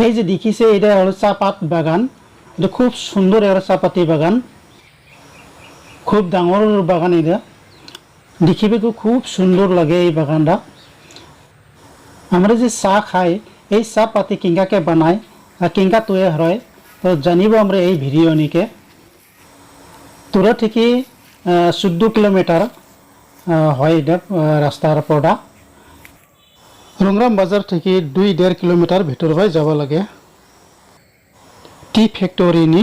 এই যে দেখিছে এটা হলো চাপাত বাগান। এটা খুব সুন্দর একটা চাপাতি বাগান, খুব ডাঙর বাগান। এটা দেখিবেকো খুব সুন্দর লাগে এই বাগানটা। আমরা যে চাহ খাই এই চাহ পাতি কিংকাকে বানায় আর কিংকা তৈরি হয় তো জানিব আমরা এই ভিডিও নিকে। তোরা থেকে 14 কিলোমিটার হয় এটা রাস্তার পড়া। রংরাম বাজার থেকে 2-1.5 কিলোমিটার ভিতর হয় যাব লাগে। টি ফ্যাক্টরি নি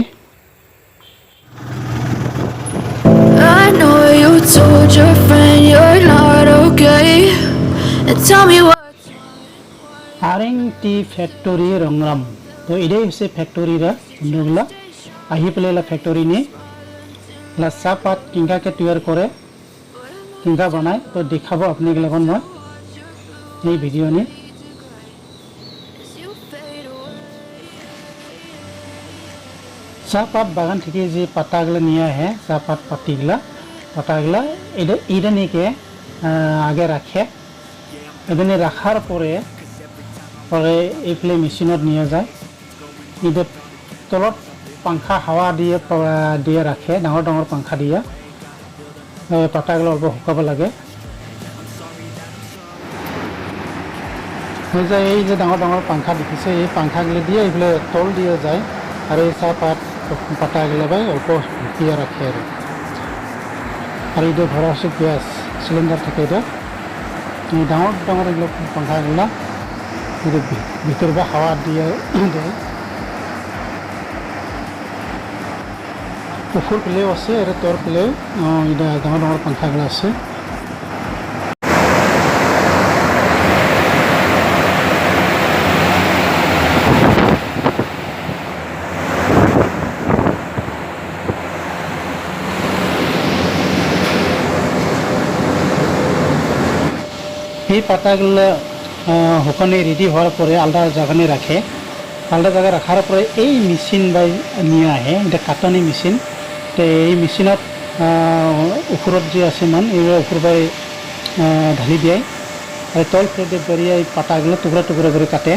I know you told your friend you're not okay, and tell me what. Arengh Tea Factory Rongram। तो इधे से फैक्ट्री रा नगला आही पले ला फैक्ट्री ने ला सापात किंगा के तैयार करे किंगा बनाए तो दिखाबो अपने के लगन में ये वीडियो ने। सापात बागान থেকে যে পাতাগুলো নিয়ে है सापात পাতাগুলো এটা নিকে আগে রাখে। এখানে রাখার পরে এইফালে মেশিনত নিয়ে যায়। এদের তলত পাংখা হাওয়া দিয়ে রাখে, ডাঙর ডাঙর পাংখা দিয়ে। পাতাগুলো অল্প শুকাব লাগে। এই যে ডাঙর ডাঙর পাংখা দেখিছে এই পাংখাগুলো দিয়ে এইফালে তল দিয়ে যায় আর এই চাহপাত পাতাগুলো ভাই অল্প শুকিয়ে রাখে। আর এটা ভরা আছে গ্যাস সিলিন্ডার থেকে। এটা ডাঙর ডাঙর এগুলো পাংখাগুলো ভিতর বা হাওয়া দিয়ে দেয়। উপর পেলেও আছে আর তোর পেলেও এটা ডাঙর ডাঙর পাংখাগুলো আছে। এই পাতাগুলো শুকানে রেডি হওয়ার পরে আলাদা জায়গায় রাখে। আলাদা জায়গায় রাখার পরে এই মেশিন বাই নিয়ে আহে, এটা কাটনি মেশিন। তো এই মেশিনত উপরত যে আছে মান এইগুলো উপর বাই ঢালি দিয়ে আর তল ফেলে বেরিয়ে এই পাতাগুলো টুকরা টুকরা করে কাটে।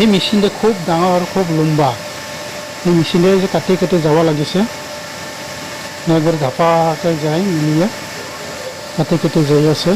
এই মেশিনটা খুব ডাঙর খুব লম্বা। এই মেশিনে যে কাটি কাটি যাব লাগিছে একবার ধাপাকে যায় মিলিয়ে কাটি কাটি যাই আছে।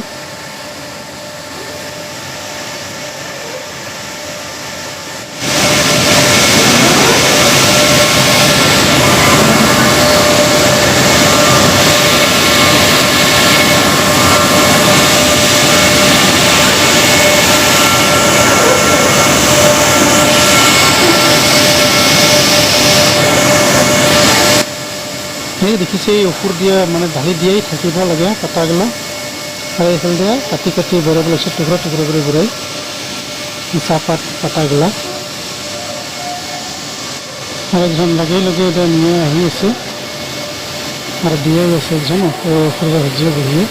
এই দেখিছে এই উপর দিয়ে মানে ঢালি দিয়েই থাকিব লাগে পাতাগুলো। আর এইফাল দিয়ে কাটি কাটি বেড়ে পেলাইছে টুকরা টুকরা করে বেড়াই চাহপাত পাতাগুলা। আর একজন লগাই লগাই এটা নিয়ে আহি আছে আর দিয়ে আছে একজন উপর ভাজিয়ে বহিয়ে।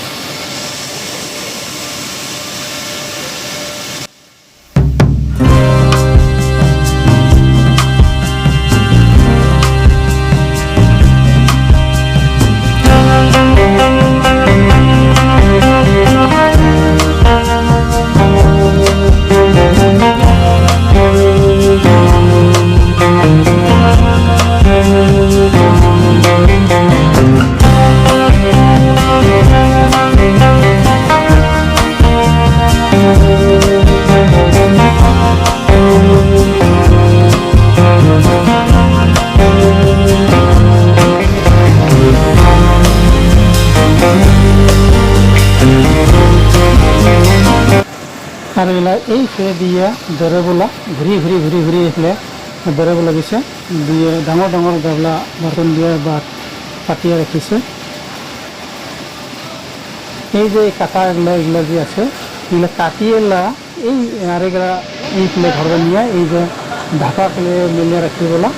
আর এগুলা এই ফেলে দিয়ে দরেবলা ঘুরি ঘুরি ঘুরি ঘুরি এফলে দরেবলা দিছে দিয়ে ডাঙর ডাঙর গাবলা বাটন দিয়ে বা পাতিয়া রাখিছে। এই যে কাটা এগুলা যে আছে এগুলা কাটিয়েলা এই আর এগুলা এই ফেলে ঘরে নিয়ে এই যে ঢাকা ফেলে মেলে রাখিবলা।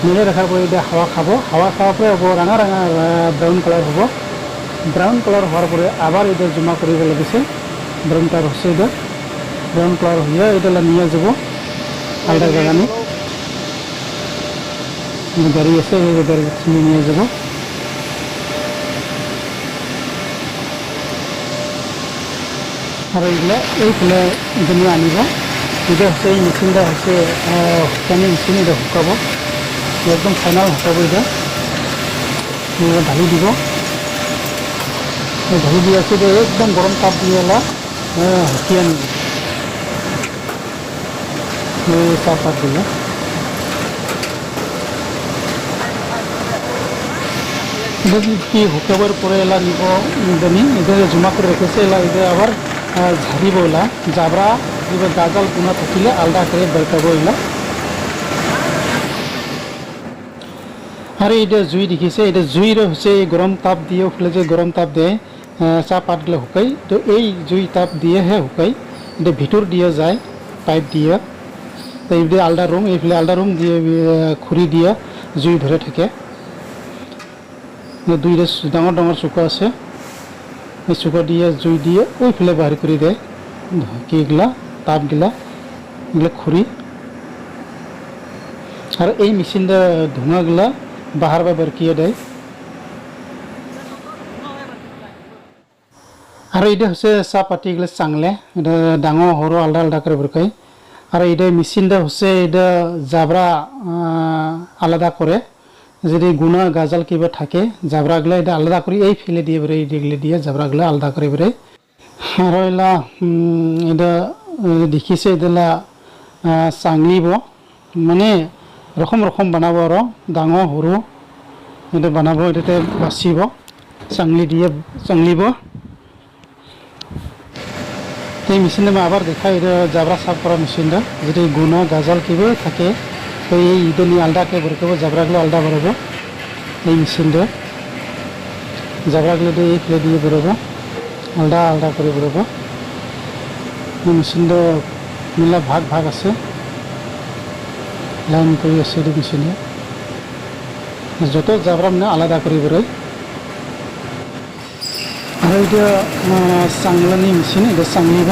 মেলে রাখার পরে এটা হাওয়া খাবো, হাওয়া খাওয়ার পরে রাঙা রাঙা ব্রাউন কালার হবো। ব্রাউন কালার হওয়ার পরে আবার এটা জমা করিব লাগিছে। ব্রাউন কালার হচ্ছে এটা ব্রাউন কালার হয়ে এটা নিয়ে যাব আলদার বাগানে গাড়ি আছে, এই গাড়ি নিয়ে যাব। আর এইগুলা এইফালে এজনী আনিব। এটা হচ্ছে এই মেচিনটা হচ্ছে শুকানি মেচিন, এটা শুকাব একদম ফাইনাল শুকাব। এটা ঢালি দিব, ঢালি দিয়ে আছে একদম গরম তাপ দিয়ে শুকিয়ে আনিব চাহপাতগুলো। এটা কি শুকাবার পরে নিব জানি, এটা জমা করে রেখেছে। এটা আবার ঝাড়িব, জাবরা এবার গাজাল গুণা থাকিলে আলাদা করে বের করব। আর এটা জুই দেখিছে, এটা জুইর হচ্ছে গরম তাপ দিয়ে ফেলে যে গরম তাপ দিয়ে চাহপাতগুলো শুকাই, তো এই জুই তাপ দিয়েহে শুকাই। এটা ভিতর দিয়ে যায় পাইপ দিয়ে, তো এইফালে আলাদা রুম, এইফালে আলাদা রুম দিয়ে খুঁড়ি দিয়ে জুই ধরে থাকে। দুইটা ডাঙর ডাঙর চুকা আছে, এই চুকা দিয়ে জুই দিয়ে ওইফালে বাহির করে দেয় কিগুলা তাপগুলা, এগুলো খুঁড়ি। আর এই মেশিনটা ধোঁয়াগুলা বাহার বা বেরকিয়ে দেয়। আর এইটা হচ্ছে চাহপাতিগুলো চাংলে, এটা ডাঙর সরু আলাদা আলাদা করে বেরকাই। আর এইটা মেশিনটা হচ্ছে এটা জাবরা আলাদা করে, যদি গুণা গাজাল কিবা থাকে জাবরাগুলো এটা আলাদা করে এই ফেলে দিয়ে বেরোয়, এইগুলো দিয়ে জাবরাগুলো আলাদা করে বেরোয়। আর এটা দেখিছে এটা চাংলিব, মানে রকম রকম বানাব, আর ডাঙর সরু এটা বানাব, এটাতে বাচিব, চাংলি দিয়ে চাংলিব। এই মেশিনটা আমি আবার দেখাই, এটা জাবরা সাফ করা মেশিনটা, যদি গুণা গাজাল কিবা থাকে তো এই ইটা নিয়ে আলাদাকে বেরোব, জাবরাগুলো আলাদা বেরোব। এই মেশিনটা জাবরাগুলো দিয়ে এই ফেলে দিয়ে বেরোব, আলাদা আলাদা করে বেরোব। এই মেশিনটা মিলা ভাগ ভাগ আছে, লাইন করে আছে এই মেশিনে, যত জাবরা মানে আলাদা করে বেরোয়। আর এটা চাংলানি মেশিন, এটা চাংলিব,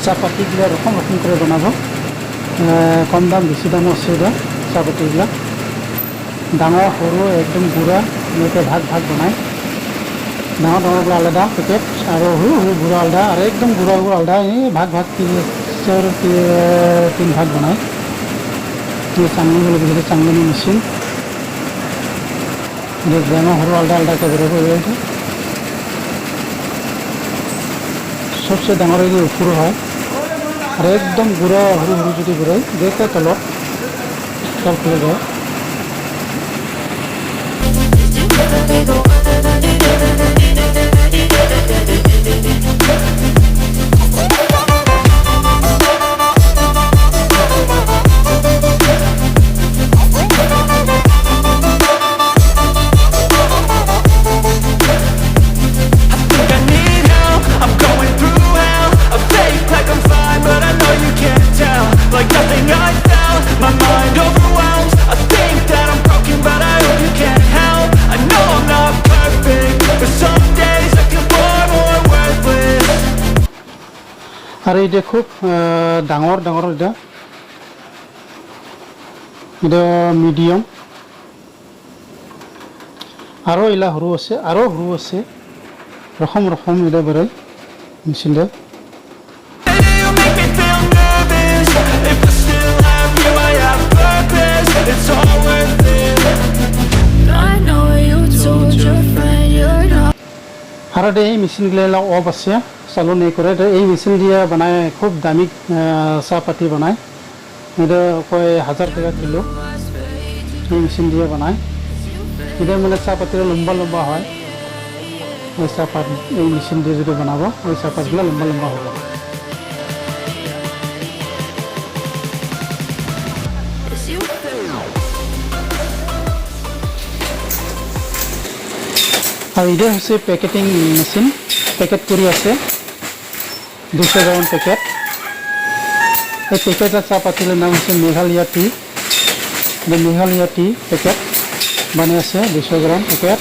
চাহপাতিগুলো রকম রকম করে বানাবো। কম দাম বেশি দামও আছে এটা চাহপাতিগুলা, ডাঙর সরু একদম গুড়া এনেকে ভাগ ভাগ বনায়। ডাঙৰ ডাঙৰগুলো আলাদা পেকেট, আর সরু সরু গুঁড়া আলাদা, আর একদম গুঁড়াগুলো আলাদা, এই ভাগ ভাগ তিন ভাগ বনায়। চাংলিগুলো বুঝলে চাংলানি মেশিন, এটা ডাঙর সরু আলাদা আলাদাকে বেরোবো। এটা সবচেয়ে ডাঙর এই উপর হয়, আর একদম গুঁড়া সরু সরু যদি বেরোয় দেখে তলত সব খুলে যায়। আর এইটা খুব ডাঙর ডাঙর, এটা মিডিয়াম, আরও এলা সরু আছে, আরও সরু আছে, রকম রকম এটা বেরোয় মেশিনটা। আর এই মেশিনগুলো অফ আছে, চালু নেই করে। এই মেশিন দিয়ে বানায়, খুব দামি চাহপাতি বানায়, এটা কয় 1000 টাকা কিলো। এই মেশিন দিয়ে বানায়, এটা মানে চাহপাতিটা লম্বা লম্বা হয়। ওই চাহপাত এই মেশিন দিয়ে যদি বানাবো, ওই চাহপাতগুলো লম্বা লম্বা হবে। আর এটা হচ্ছে প্যাকেটিং মেশিন, প্যাকেট করে আছে 200 গ্রাম প্যাকেট। এই প্যাকেটের চাহপাতির নাম হচ্ছে Meghalaya T. Meghalaya T packet বানিয়ে আছে 200 গ্রাম packet.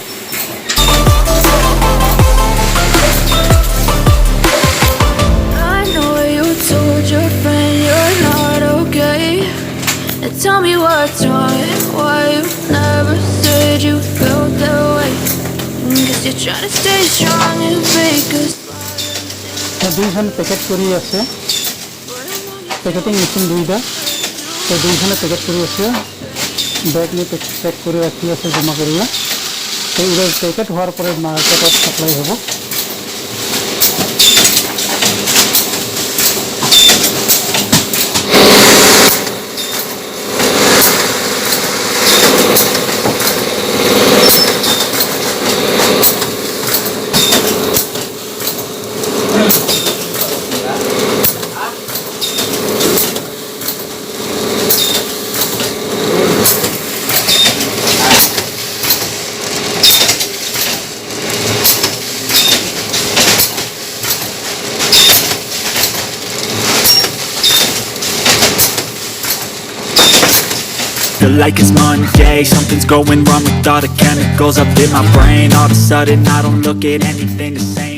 I know you told your friend you're not okay. Tell me what's wrong, why you never said you felt that way. Guess you're trying to stay strong and fake us. দুইখান packet কৰি আছে packeting machine দুইটা দুইখানে packet কৰি আছে বেগ নিয়ে pack করে রাখি আছে জমা করিয়া এইগুলো প্যাকেট হওয়ার পরে মার্কেটত সাপ্লাই হব Feel like it's Monday, something's going wrong with all the chemicals up in my brain. All of a sudden I don't look at anything the same.